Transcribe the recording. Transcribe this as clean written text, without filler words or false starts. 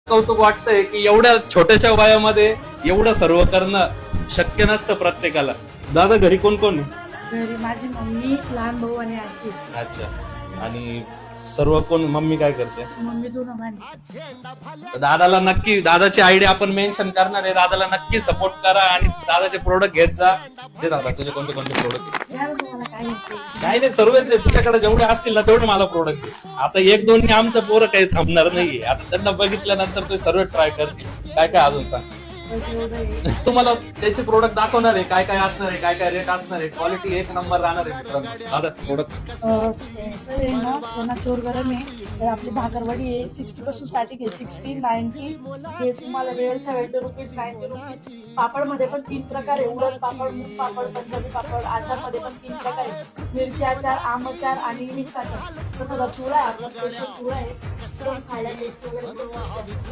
कौतुक वाटतंय की एवढ्या छोट्याशा वयामध्ये एवढं सर्व करणं शक्य नसतं प्रत्येकाला. दादा घरी कोण कोण आहे? घरी माझी मम्मी, लहान भाऊ आणि आजी. अच्छा. आणि सर्व कोण, मम्मी काय करते? मम्मी दोन भांडी. तर दादाला नक्की, दादाची आयडिया आपण मेन्शन करणार आहे. दादाला नक्की सपोर्ट करा आणि दादाचे प्रोडक्ट घेत जा. ते दादा तुझे कोणते कोणते प्रोडक्ट? यार तुम्हाला काय घ्यायचं? काही नाही, सर्वच आहे. तुझ्याकडे जेवढे असतील ना तेवढे मला प्रोडक्ट दे. आता एक दोन आमचं पोरं काही थांबणार नाहीये. आता त्यांना बघितल्यानंतर ते सर्व ट्राय करतील. काय काय अजून सांग. तुम्हाला त्याचे प्रोडक्ट दाखवणार आहे, काय काय असणार आहे, काय काय रेट असणार आहे. क्वालिटी एक नंबर राहणार आहे मित्रांनो. दादा प्रोडक्ट सर आहे ना, कोणा चोर गरम आहे तर आपली भाकरवाडी आहे 60 पासून स्टार्टिंग आहे. 60, 90 हे तुम्हाला वेळ 70 रुपीज, 90 रुपीज. पापडमध्ये पण 3 प्रकार आहे. उडद पापड, मूग पापड, पंजाबी पापड. आचारमध्ये पण 3 प्रकार आहे. मिरची आचार, आम आचार आणि मिक्स आचार. तसं चिवडा आहे आपला, स्पेशल चिवडा आहे. खायला टेस्ट वगैरे